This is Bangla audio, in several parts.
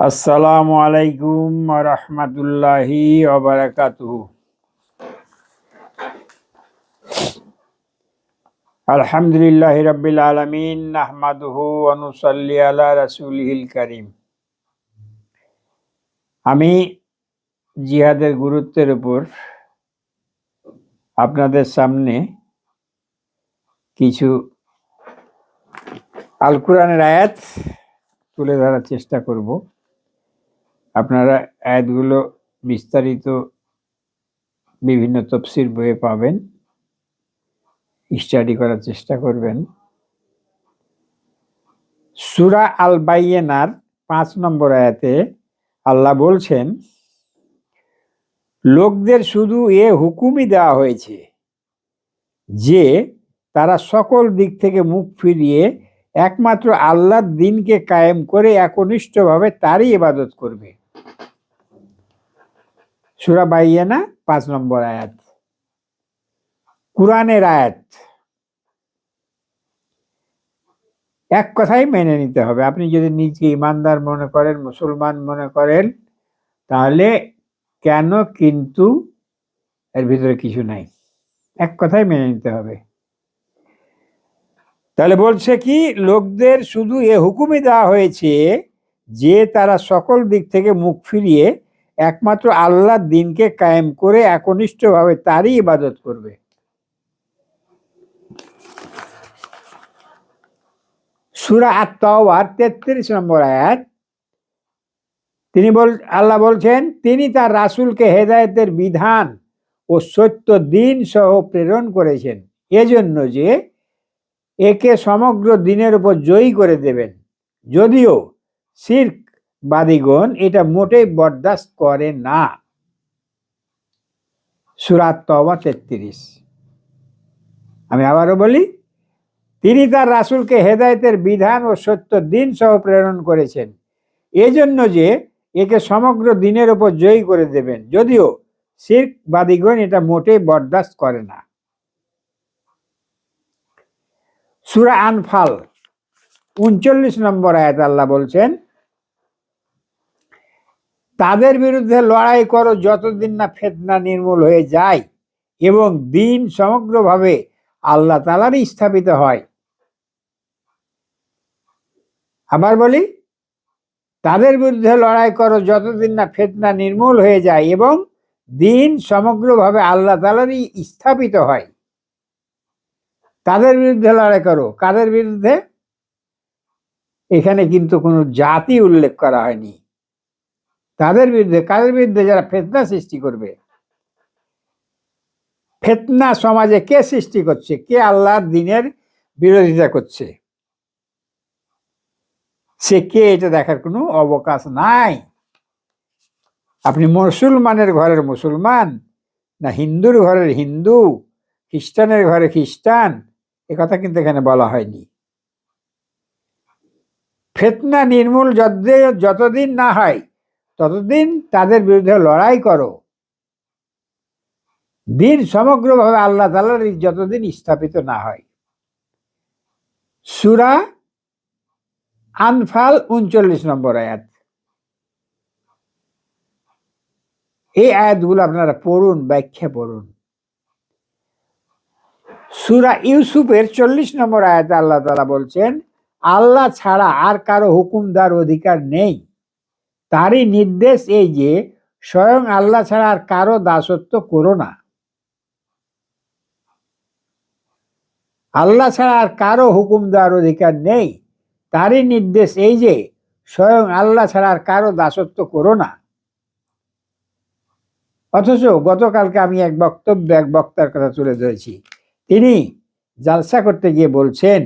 আসসালামু আলাইকুম ওয়া রাহমাতুল্লাহি ওয়া বারাকাতুহু। আলহামদুলিল্লাহি রাব্বিল আলামিন নাহমাদুহু ওয়া নুসাল্লি আলা রাসূলিহিল কারীম। আমি জিহাদের গুরুত্বের উপর আপনাদের সামনে কিছু আল কোরআনের আয়াত তুলে ধরার চেষ্টা করব। আপনারা আয়াতগুলো বিস্তারিত বিভিন্ন তাফসীর বইয়ে পাবেন, স্টাডি করার চেষ্টা করবেন। সূরা আল বাইয়িনার ৫ নম্বর আয়াতে আল্লাহ বলছেন, লোকদের শুধু এ হুকুমই দেওয়া হয়েছে যে তারা সকল দিক থেকে মুখ ফিরিয়ে একমাত্র আল্লাহর দ্বীনকে কায়েম করে একনিষ্ঠভাবে তারই ইবাদত করবে। সূরা বাইয়িনা ৫ নম্বর আয়াত, কুরআনের আয়াত। এক কথাই মেনে নিতে হবে। আপনি যদি নিজকে ইমানদার মনে করেন, মুসলমান মনে করেন, তাহলে কেন কিন্তু এর ভিতরে কিছু নাই, এক কথাই মেনে নিতে হবে। তাহলে বলছে কি, লোকদের শুধু এ হুকুমই দেওয়া হয়েছে যে তারা সকল দিক থেকে মুখ ফিরিয়ে একমাত্র আল্লাহর দ্বীনকে কায়েম করে একনিষ্ঠভাবে তারই ইবাদত করবে। সূরা আত-তাওবার ৩৩ নম্বর আয়াত, আল্লাহ বলছেন, তিনি তার রাসূলকে হেদায়েতের বিধান ও সত্য দ্বীন সহ প্রেরণ করেছেন এজন্য যে একে সমগ্র দ্বীনের উপর জয়ী করে দেবেন, যদিও শিরকবাদীগণ এটা মোটেই বরদাস্ত করে না। সূরা আত-তাওবা ৩৩। আমি আবারও বলি, তিনি তার রাসূলকে হেদায়েতের বিধান ও সত্য দ্বীন সহ প্রেরণ করেছেন এজন্য যে একে সমগ্র দ্বীনের উপর জয়ী করে দেবেন, যদিও শিরকবাদীগণ এটা মোটেই বরদাস্ত করে না। সূরা আনফাল ৩৯ নম্বর আয়াত আল্লাহ বলছেন, তাদের বিরুদ্ধে লড়াই করো যতদিন না ফিতনা নির্মূল হয়ে যায় এবং দ্বীন সমগ্রভাবে আল্লাহ তাআলারই স্থাপিত হয়। আবার বলি, তাদের বিরুদ্ধে লড়াই করো যতদিন না ফিতনা নির্মূল হয়ে যায় এবং দ্বীন সমগ্রভাবে আল্লাহ তাআলারই স্থাপিত হয়। তাদের বিরুদ্ধে লড়াই করো, কাদের বিরুদ্ধে? এখানে কিন্তু কোনো জাতি উল্লেখ করা হয়নি। তাদের বিরুদ্ধে, কাদের বিরুদ্ধে? যারা ফিতনা সৃষ্টি করবে। ফিতনা সমাজে কে সৃষ্টি করছে? কে আল্লাহর দ্বীনের বিরোধিতা করছে? সে কে, এটা দেখার কোনো অবকাশ নাই। আপনি মুসলমানের ঘরের মুসলমান, না হিন্দুর ঘরের হিন্দু, খ্রিস্টানের ঘরে খ্রিস্টান, এ কথা কিন্তু এখানে বলা হয়নি। ফিতনা নির্মূল যতদিন না হয় ততদিন তাদের বিরুদ্ধে লড়াই করো, দ্বীন সমগ্রভাবে আল্লাহ তাআলার যতদিন স্থাপিত না হয়। সূরা আনফাল ৩৯ নম্বর আয়াত। এই আয়াতগুলো আপনারা পড়ুন, ব্যাখ্যা পড়ুন। সূরা ইউসুফের ৪০ নম্বর আয়াতে আল্লাহ তাআলা বলছেন, আল্লাহ ছাড়া আর কারো হুকুম দেওয়ার অধিকার নেই। তারই নির্দেশ এই যে স্বয়ং আল্লাহ ছাড়া আর কারো দাসত্ব করো না। আল্লাহ ছাড়া আর কারো হুকুম দেওয়ার অধিকার নেই, তারই নির্দেশ এই যে স্বয়ং আল্লাহ ছাড়া আর কারো দাসত্ব করো না। অথচ গতকালকে আমি এক বক্তার কথা তুলে ধরেছি। তিনি জালসা করতে গিয়ে বলছেন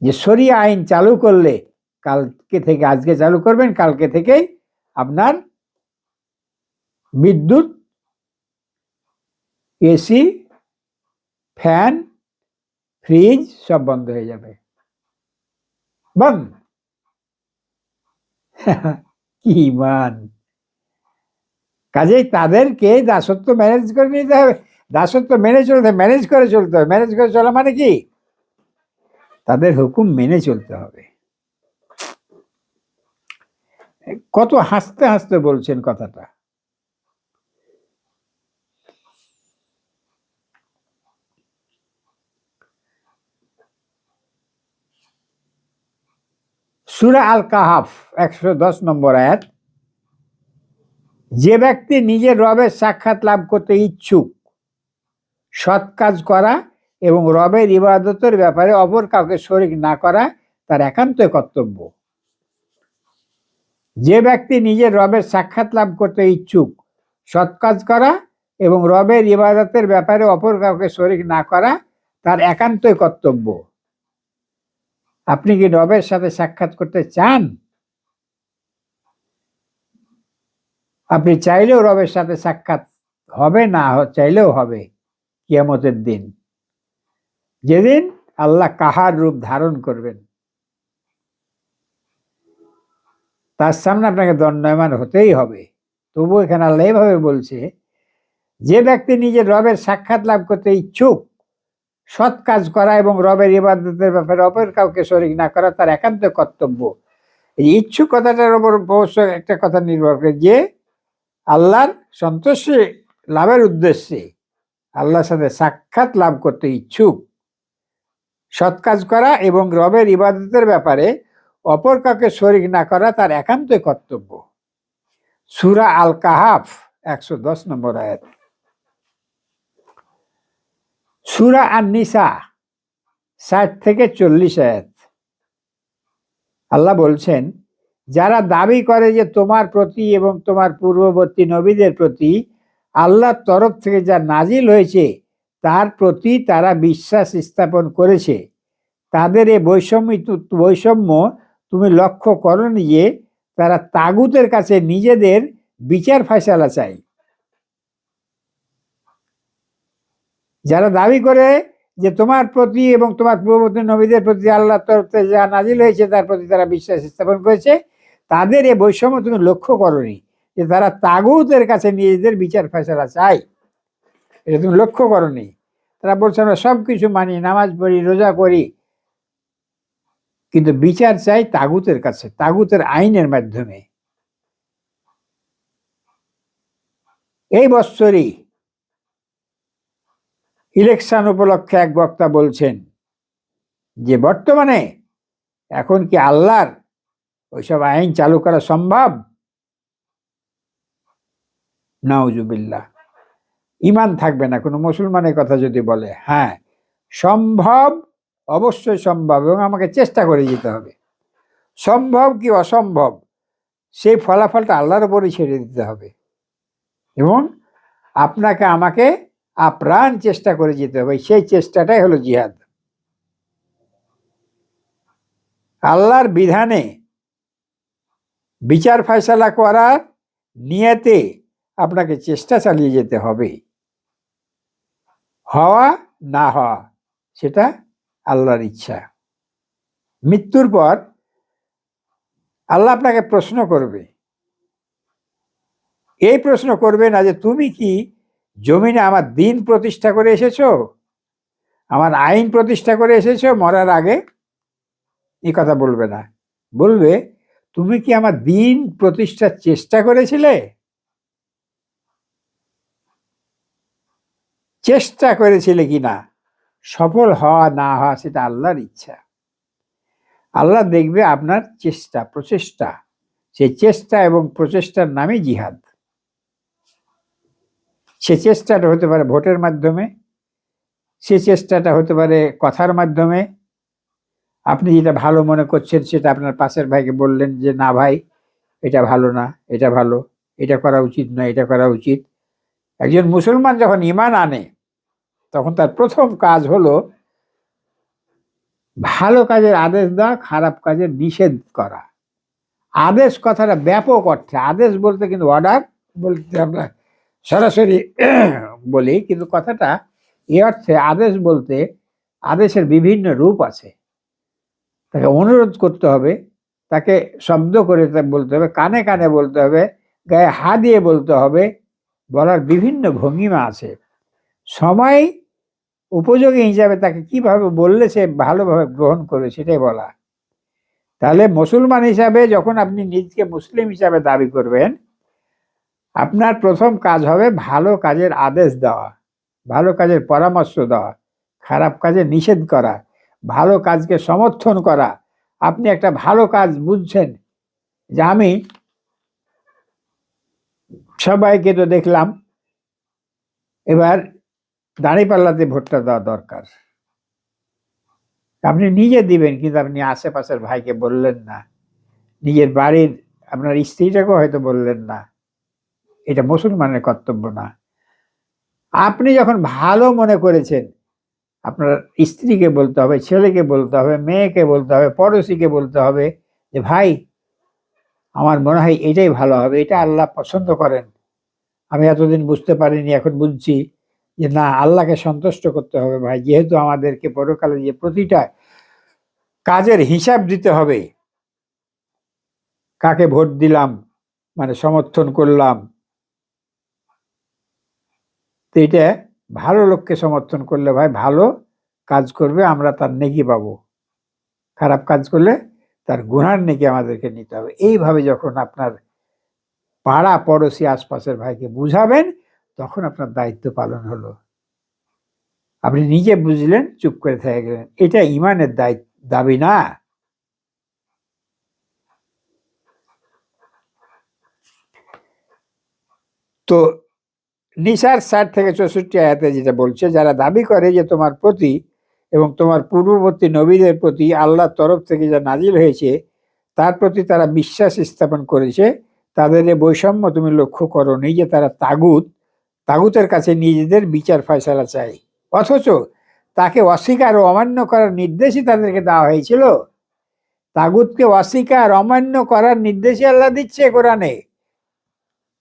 যে শরিয়া আইন চালু করলে, কালকে থেকে, আজকে চালু করবেন, কালকে থেকেই আপনার বিদ্যুৎ, এসি, ফ্যান, ফ্রিজ সব বন্ধ হয়ে যাবে। বন্ধ। কি ইমান! কাজেই তাদেরকে দাসত্ব ম্যানেজ করে নিতে হবে, দাসত্ব মেনে চলতে, ম্যানেজ করে চলতে হবে। ম্যানেজ করে চলা মানে কি? তাদের হুকুম মেনে চলতে হবে। কত হাসতে হাসতে বলছেন কথাটা। সূরা আল কাহাফ 110 নম্বর আয়াত, যে ব্যক্তি নিজের রবের সাক্ষাৎ লাভ করতে ইচ্ছুক, সৎ কাজ করা এবং রবের ইবাদতের ব্যাপারে অপর কাউকে শরীক না করা তার একান্ত কর্তব্য। যে ব্যক্তি নিজের রবের সাক্ষাৎ লাভ করতে ইচ্ছুক, সৎ কাজ করা এবং রবের ইবাদতের ব্যাপারে অপর কাউকে শরীক না করা তার একান্তই কর্তব্য। আপনি কি রবের সাথে সাক্ষাৎ করতে চান? আপনি চাইলেও রবের সাথে সাক্ষাৎ হবে, না চাইলেও হবে কিয়ামতের দিন, যেদিন আল্লাহ কাহার রূপ ধারণ করবেন। তার সামনে আপনাকে দণ্ডায়মান হতেই হবে। তবু এখানে আল্লাহ এভাবে বলছে, যে ব্যক্তি নিজের রবের সাক্ষাৎ লাভ করতে ইচ্ছুক, সৎ কাজ করা এবং রবের ইবাদতের ব্যাপারে অপর কাউকে শরীক না করা তার একান্ত কর্তব্য। এই ইচ্ছুক কথাটার উপর অবশ্য একটা কথা নির্ভর করে, যে আল্লাহর সন্তুষ্টি লাভের উদ্দেশ্যে আল্লাহর সাথে সাক্ষাৎ লাভ করতে ইচ্ছুক, সৎ কাজ করা এবং রবের ইবাদতের ব্যাপারে অপর কাউকে শরীক না করা তার একান্তই কর্তব্য। সূরা আল কাহাফ 110 নম্বর আয়াত। সূরা আন-নিসা 60 থেকে 40 আয়াত। আল্লাহ বলছেন, যারা দাবি করে যে তোমার প্রতি এবং তোমার পূর্ববর্তী নবীদের প্রতি আল্লাহর তরফ থেকে যা নাজিল হয়েছে তার প্রতি তারা বিশ্বাস স্থাপন করেছে, তাদের এই বৈষম্য তুমি লক্ষ্য করনি যে তারা তাগুতের কাছে নিজেদের বিচার ফয়সালা চায়। যারা দাবি করে যে তোমার প্রতি এবং তোমার পূর্ববর্তী নবীদের প্রতি আল্লাহর তরফ থেকে যা নাজিল হয়েছে তার প্রতি তারা বিশ্বাস স্থাপন করেছে, তাদের এই বৈষম্য তুমি লক্ষ্য করনি যে তারা তাগুতের কাছে নিজেদের বিচার ফয়সালা চায়। এটা তুমি লক্ষ্য করনি। তারা বলছে আমরা সবকিছু মানি, নামাজ পড়ি, রোজা করি, কিন্তু বিচার চাই তাগুতের কাছে, তাগুতের আইনের মাধ্যমে। এই বৎসরই ইলেকশন উপলক্ষে এক বক্তা বলছেন যে বর্তমানে এখন কি আল্লাহর ওইসব আইন চালু করা সম্ভব? নাউজুবিল্লাহ। ইমান থাকবে না কোনো মুসলমানের কথা যদি বলে। হ্যাঁ, সম্ভব, অবশ্যই সম্ভব, এবং আমাকে চেষ্টা করে যেতে হবে। সম্ভব কি অসম্ভব সেই ফলাফলটা আল্লাহর উপরই ছেড়ে দিতে হবে, এবং আপনাকে আমাকে আপ্রাণ চেষ্টা করে যেতে হবে। সেই চেষ্টাটাই হলো জিহাদ। আল্লাহর বিধানে বিচার ফয়সালা করার নিয়তে আপনাকে চেষ্টা চালিয়ে যেতে হবে। হওয়া না হওয়া সেটা আল্লাহর ইচ্ছা। মৃত্যুর পর আল্লাহ আপনাকে প্রশ্ন করবে। এই প্রশ্ন করবে না যে তুমি কি জমিনে আমার দিন প্রতিষ্ঠা করে এসেছো, আমার আইন প্রতিষ্ঠা করে এসেছো মরার আগে, এই কথা বলবে না। বলবে তুমি কি আমার দিন প্রতিষ্ঠার চেষ্টা করেছিলে? চেষ্টা করেছিলে কিনা, সফল হওয়া না হওয়া সেটা আল্লাহর ইচ্ছা। আল্লাহ দেখবে আপনার চেষ্টা, প্রচেষ্টা। সেই চেষ্টা এবং প্রচেষ্টার নামই জিহাদ। সে চেষ্টাটা হতে পারে ভোটের মাধ্যমে, সে চেষ্টাটা হতে পারে কথার মাধ্যমে। আপনি যেটা ভালো মনে করছেন সেটা আপনার পাশের ভাইকে বললেন যে না ভাই এটা ভালো না, এটা ভালো, এটা করা উচিত না, এটা করা উচিত। একজন মুসলমান যখন ঈমান আনে তখন তার প্রথম কাজ হলো ভালো কাজের আদেশ দেওয়া, খারাপ কাজের নিষেধ করা। আদেশ কথাটা ব্যাপক অর্থে, আদেশ বলতে কিন্তু অর্ডার বলতে আমরা সরাসরি বলি, কিন্তু কথাটা এই অর্থে আদেশ বলতে আদেশের বিভিন্ন রূপ আছে। তাকে অনুরোধ করতে হবে, তাকে শব্দ করে বলতে হবে, কানে কানে বলতে হবে, গায়ে হাত দিয়ে বলতে হবে। বলার বিভিন্ন ভঙ্গিমা আছে। সময় উপযোগী হিসাবে তাকে কিভাবে বললে সে ভালোভাবে গ্রহণ করবে সেটাই বলা। তাহলে মুসলমান হিসাবে যখন আপনি নিজকে মুসলিম হিসাবে দাবি করবেন, আপনার প্রথম কাজ হবে ভালো কাজের আদেশ দেওয়া, ভালো কাজের পরামর্শ দেওয়া, খারাপ কাজে নিষেধ করা, ভালো কাজকে সমর্থন করা। আপনি একটা ভালো কাজ বুঝছেন যে আমি সবাইকে তো দেখলাম, এবার দাঁড়িপাল্লাতে ভোটটা দেওয়া দরকার। আপনি নিজে দিবেন, কিন্তু আপনি আশেপাশের ভাইকে বললেন না, নিজের বাড়ির আপনার স্ত্রীটাকেও হয়তো বললেন না। এটা মুসলমানের কর্তব্য না। আপনি যখন ভালো মনে করেছেন, আপনার স্ত্রীকে বলতে হবে, ছেলেকে বলতে হবে, মেয়েকে বলতে হবে, পড়োশিকে বলতে হবে যে ভাই আমার মনে হয় এটাই ভালো হবে, এটা আল্লাহ পছন্দ করেন। আমি এতদিন বুঝতে পারিনি, এখন বুঝছি যে না, আল্লাহকে সন্তুষ্ট করতে হবে ভাই, যেহেতু আমাদেরকে পরকালে যে প্রতিটা কাজের হিসাব দিতে হবে। কাকে ভোট দিলাম, মানে সমর্থন করলাম, তো এটা ভালো লোককে সমর্থন করলে ভাই ভালো কাজ করবে, আমরা তার নেকি পাবো। খারাপ কাজ করলে তার গুনার নেকি আমাদেরকে নিতে হবে। এইভাবে যখন আপনার পাড়া পড়োশি আশপাশের ভাইকে বুঝাবেন, তখন আপনার দায়িত্ব পালন হলো। আপনি নিজে বুঝলেন, চুপ করে থেকে গেলেন, এটা ইমানের দাবি না। তো নিসার 60 থেকে 64 আয়াতে যেটা বলছে, যারা দাবি করে যে তোমার প্রতি এবং তোমার পূর্ববর্তী নবীদের প্রতি আল্লাহর তরফ থেকে যা নাজিল হয়েছে তার প্রতি তারা বিশ্বাস স্থাপন করেছে, তাদের এই বৈষম্য তুমি লক্ষ্য করো নি যে তারা তাগুতের কাছে নিজেদের বিচার ফয়সালা চায়, অথচ তাকে অস্বীকার ও অমান্য করার নির্দেশই তাদেরকে দেওয়া হয়েছিল। তাগুতকে অস্বীকার অমান্য করার নির্দেশই আল্লাহ দিচ্ছে কোরআনে।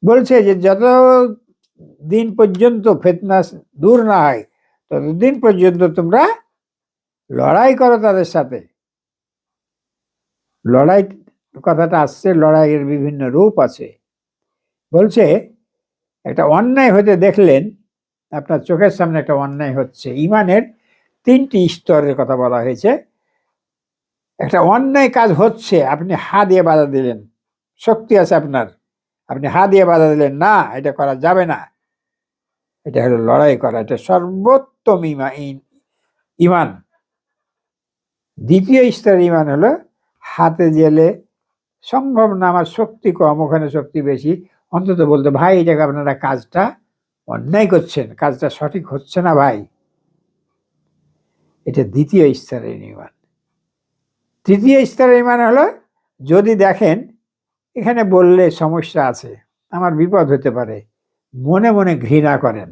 বলছে যে যত দিন পর্যন্ত ফিতনা দূর না হয় ততদিন পর্যন্ত তোমরা লড়াই করো তাদের সাথে। লড়াই কথাটা আসছে, লড়াইয়ের বিভিন্ন রূপ আছে। বলছে একটা অন্যায় হতে দেখলেন, আপনার চোখের সামনে একটা অন্যায় হচ্ছে, ইমানের 3টি স্তরের কথা বলা হয়েছে। একটা অন্যায় কাজ হচ্ছে, আপনি হা দিয়ে বাধা দিলেন, শক্তি আছে আপনার, আপনি হা দিয়ে বাধা দিলেন, না এটা করা যাবে না, এটা হলো লড়াই করা, এটা সর্বোত্তম ইমান। দ্বিতীয় স্তরের ইমান হলো হাতে জেলে সম্ভব না, আমার শক্তি কম, ওখানে শক্তি বেশি, অন্তত বলতে ভাই এই জায়গায় আপনারা কাজটা অন্যায় করছেন, কাজটা সঠিক হচ্ছে না ভাই। এটা দ্বিতীয় স্তরের ইমান। তৃতীয় স্তরের ইমান হলো যদি দেখেন এখানে বললে সমস্যা আছে, আমার বিপদ হতে পারে, মনে মনে ঘৃণা করেন,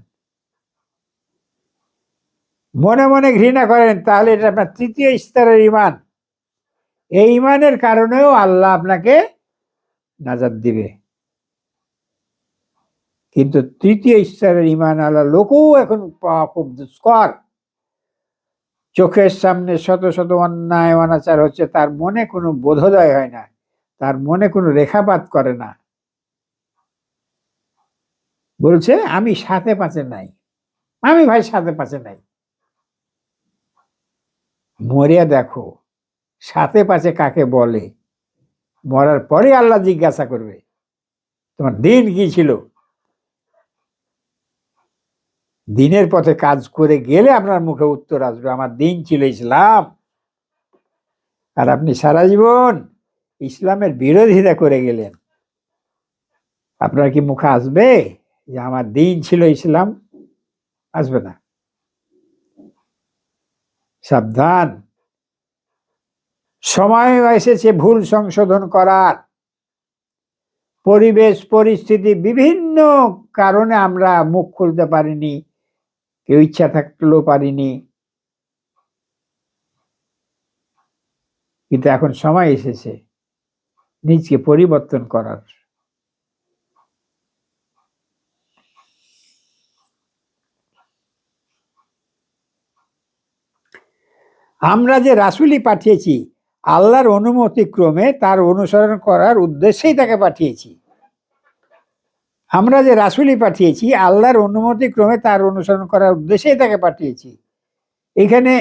মনে মনে ঘৃণা করেন, তাহলে এটা আপনার তৃতীয় স্তরের ইমান। এই ইমানের কারণেও আল্লাহ আপনাকে নাজাত দিবে। কিন্তু তৃতীয় স্তরের ইমান আল্লাহ লোকও এখন পাওয়া খুব দুষ্কর। চোখের সামনে শত শত অন্যায় অনাচার হচ্ছে, তার মনে কোনো বোধোদয় হয় না, তার মনে কোনো রেখাপাত করে না, বলছে আমি সাথে পাশে নাই, আমি ভাই সাথে পাশে নাই। মরিয়া দেখো সাথে পাশে কাকে বলে, মরার পরে আল্লাহ জিজ্ঞাসা করবে তোমার দিন কি ছিল। দিনের পথে কাজ করে গেলে আপনার মুখে উত্তর আসবে আমার দিন ছিল ইসলাম। আর আপনি সারা জীবন ইসলামের বিরোধিতা করে গেলেন, আপনার কি মুখে আসবে যে আমার দিন ছিল ইসলাম? আসবে না। সাবধান, সময় এসেছে ভুল সংশোধন করার। পরিবেশ পরিস্থিতি বিভিন্ন কারণে আমরা মুখ খুলতে পারিনি, কেউ ইচ্ছা থাকলেও পারিনি, কিন্তু এখন সময় এসেছে নিজকে পরিবর্তন করার। আমরা যে রাসূলই পাঠিয়েছি আল্লাহর অনুমতি ক্রমে তার অনুসরণ করার উদ্দেশ্যেই তাকে পাঠিয়েছি। আমরা যে রাসূলই পাঠিয়েছি আল্লাহর অনুমতি ক্রমে তার অনুসরণ করার উদ্দেশ্যেই তাকে পাঠিয়েছি। এখানে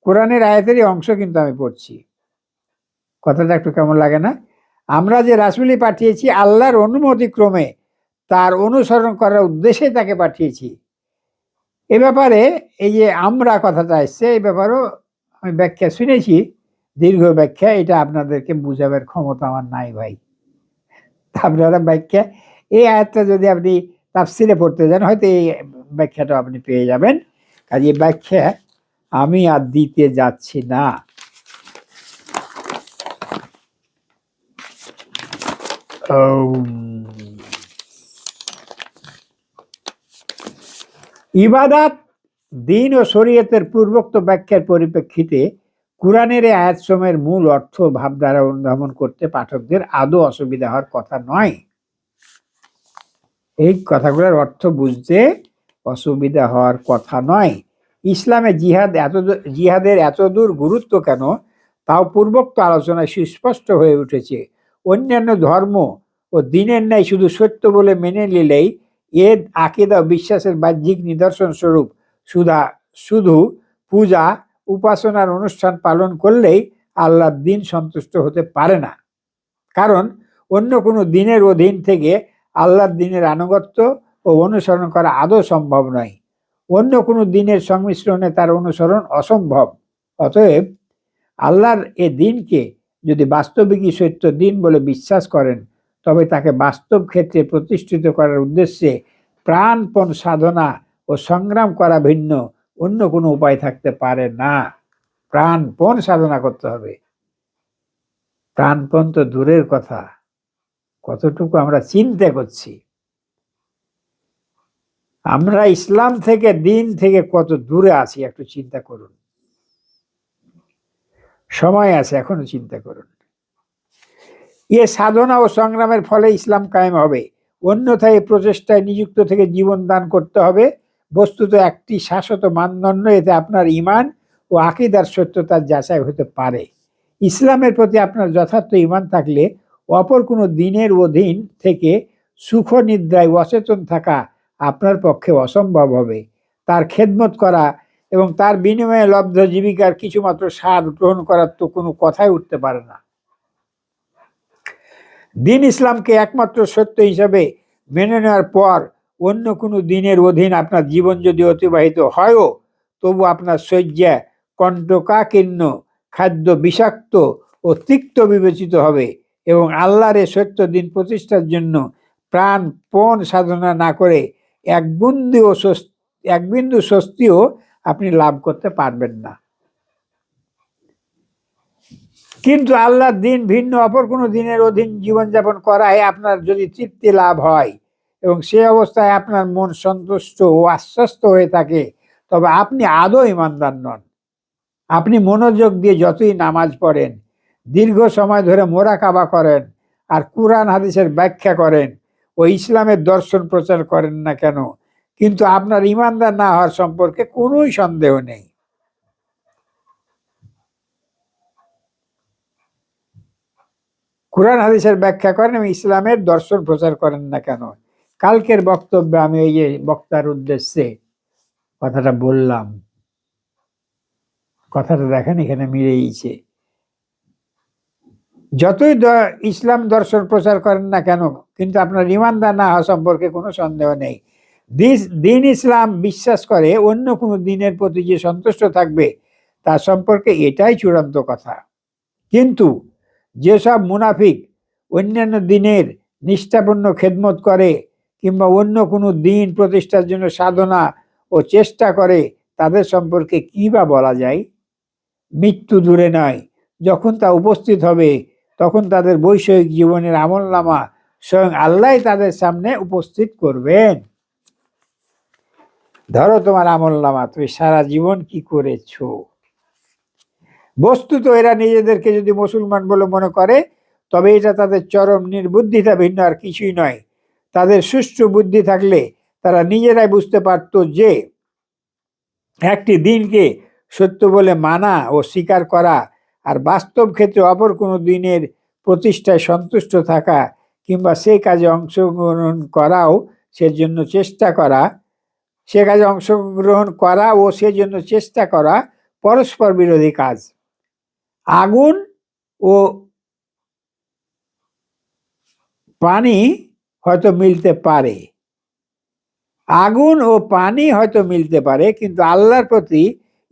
কোরআনের আয়াতেরই অংশ কিন্তু আমি পড়ছি, কথাটা একটু কেমন লাগে না? আমরা যে রাসূলই পাঠিয়েছি আল্লাহর অনুমতি ক্রমে তার অনুসরণ করার উদ্দেশ্যে তাকে পাঠিয়েছি। এ ব্যাপারে এই যে আমরা কথাটা এসছে এই ব্যাপারেও আমি ব্যাখ্যা শুনেছি, দীর্ঘ ব্যাখ্যা। এটা আপনাদেরকে বুঝাবার ক্ষমতা আমার নাই ভাই। আপনারা ব্যাখ্যা এই আয়াতটা যদি আপনি তাফসিরে পড়তে যান হয়তো এই ব্যাখ্যাটা আপনি পেয়ে যাবেন। কাজে ব্যাখ্যা আমি আর দিতে যাচ্ছি না। ইবাদাত, দিন ও শরীয়তের পূর্বোক্ত ব্যাখ্যার পরিপ্রেক্ষিতে কুরআনের এই আয়াতসমূহের মূল অর্থ ভাবধারা অনুধাবন করতে পাঠকদের আদৌ অসুবিধা হওয়ার কথা নয়। এই কথাগুলোর অর্থ বুঝতে অসুবিধা হওয়ার কথা নয়। ইসলামে জিহাদের এতদূর গুরুত্ব কেন তাও পূর্বোক্ত আলোচনায় সুস্পষ্ট হয়ে উঠেছে। অন্যান্য ধর্ম ও দিনের ন্যায় শুধু সত্য বলে মেনে নিলেই এর আকীদা ও বিশ্বাসের বাহ্যিক নিদর্শন স্বরূপ শুধু পূজা উপাসনার অনুষ্ঠান পালন করলেই আল্লাহর দিন সন্তুষ্ট হতে পারে না। কারণ অন্য কোনো দিনের অধীন থেকে আল্লাহর দিনের আনুগত্য ও অনুসরণ করা আদৌ সম্ভব নয়। অন্য কোনো দিনের সংমিশ্রণে তার অনুসরণ অসম্ভব। অতএব আল্লাহর এ দিনকে যদি বাস্তবিকই সত্য দিন বলে বিশ্বাস করেন তবে তাকে বাস্তব ক্ষেত্রে প্রতিষ্ঠিত করার উদ্দেশ্যে প্রাণপণ সাধনা ও সংগ্রাম করা ভিন্ন অন্য কোনো উপায় থাকতে পারে না। প্রাণপণ সাধনা করতে হবে। প্রাণপণ তো দূরের কথা, কতটুকু আমরা চিন্তা করছি। আমরা ইসলাম থেকে দিন থেকে কত দূরে আছি একটু চিন্তা করুন। সময় আছে, এখনো চিন্তা করুন। এ সাধনা ও সংগ্রামের ফলে ইসলাম কায়েম হবে, অন্যথায় এই প্রচেষ্টায় নিযুক্ত থেকে জীবন দান করতে হবে। বস্তুত একটি শাশ্বত মানদণ্ড, এতে আপনার ঈমান ও আকীদার সত্যতার যাচাই হতে পারে। ইসলামের প্রতি আপনার যথার্থ ঈমান থাকলে অপর কোনো দিনের অধীন থেকে সুখ নিদ্রায় অচেতন থাকা আপনার পক্ষে অসম্ভব হবে। তার খেদমত করা এবং তার বিনিময়ে লব্ধ জীবিকার কিছুমাত্র স্বাদ গ্রহণ করার তো কোনো কথাই উঠতে পারে না। দিন ইসলামকে একমাত্র সত্য হিসাবে মেনে নেওয়ার পর অন্য কোনো দিনের অধীন আপনার জীবন যদি অতিবাহিত হয়ও তবু আপনার শয্যা কণ্টকাকীর্ণ, খাদ্য বিষাক্ত ও তিক্ত বিবেচিত হবে এবং আল্লাহর এ সত্য দিন প্রতিষ্ঠার জন্য প্রাণপণ সাধনা না করে এক বিন্দু স্বস্তিও আপনি লাভ করতে পারবেন না। কিন্তু আল্লাহর দিন ভিন্ন অপর কোনো দিনের অধীন জীবনযাপন করায় আপনার যদি তৃপ্তি লাভ হয় এবং সে অবস্থায় আপনার মন সন্তুষ্ট ও আশ্বস্ত হয়ে থাকে তবে আপনি আদৌ ঈমানদার নন। আপনি মনোযোগ দিয়ে যতই নামাজ পড়েন, দীর্ঘ সময় ধরে মোরাকাবা করেন আর কুরআন হাদিসের ব্যাখ্যা করেন ও ইসলামের দর্শন প্রচার করেন না কেন, কিন্তু আপনার ঈমানদার না হওয়ার সম্পর্কে কোনোই সন্দেহ নেই। কুরআন হাদিসের ব্যাখ্যা করেন এবং ইসলামের দর্শন প্রচার করেন না কেন। কালকের বক্তব্যে আমি এই যে বক্তার উদ্দেশ্যে কথাটা বললাম, কথাটা দেখেন এখানে মিলেইছে। যতই ইসলাম দর্শন প্রচার করেন না কেন কিন্তু আপনার ঈমানদার না হওয়া সম্পর্কে কোনো সন্দেহ নেই। দিন ইসলাম বিশ্বাস করে অন্য কোনো দিনের প্রতি যে সন্তুষ্ট থাকবে তার সম্পর্কে এটাই চূড়ান্ত কথা। কিন্তু যেসব মুনাফিক অন্যান্য দিনের নিষ্ঠাপূর্ণ খেদমত করে কিংবা অন্য কোনো দিন প্রতিষ্ঠার জন্য সাধনা ও চেষ্টা করে তাদের সম্পর্কে কি বা বলা যায়? মৃত্যু দূরে নয়, যখন তা উপস্থিত হবে তখন তাদের বৈষয়িক জীবনের আমলনামা স্বয়ং আল্লাহ তাদের সামনে উপস্থিত করবেন। ধরো তোমার আমলনামা, তুমি সারা জীবন কি করেছো। বস্তুত এরা নিজেদেরকে যদি মুসলমান বলে মনে করে তবে এটা তাদের চরম নির্বুদ্ধিতা, ভিন্ন আর কিছুই নয়। তাদের সুষ্ঠু বুদ্ধি থাকলে তারা নিজেরাই বুঝতে পারত যে একটি দিনকে সত্য বলে মানা ও স্বীকার করা আর বাস্তব ক্ষেত্রে অপর কোনো দিনের প্রতিষ্ঠায় সন্তুষ্ট থাকা কিংবা সে কাজে অংশগ্রহণ করাও সেজন্য চেষ্টা করা সে কাজে অংশগ্রহণ করা ও সেজন্য চেষ্টা করা পরস্পর বিরোধী কাজ। আগুন ও পানি হয়তো মিলতে পারে, আগুন ও পানি হয়তো মিলতে পারে, কিন্তু আল্লাহর প্রতি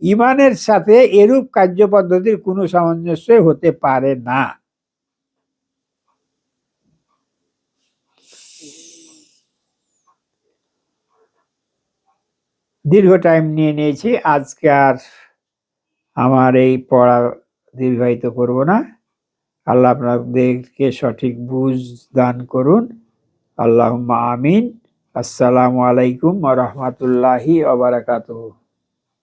ইমানের সাথে এরূপ কার্য পদ্ধতির কোনো সামঞ্জস্য হতে পারে না। দীর্ঘ টাইম নিয়ে নিয়েছি, আজকে আর আমার এই পড়া দীর্ঘায়িত করব না। আল্লাহ আপনাদেরকে সঠিক বুঝ দান করুন। আল্লাহুম্মা আমিন। আসসালামু আলাইকুম ওয়া রাহমাতুল্লাহি ওয়া বারাকাতুহু।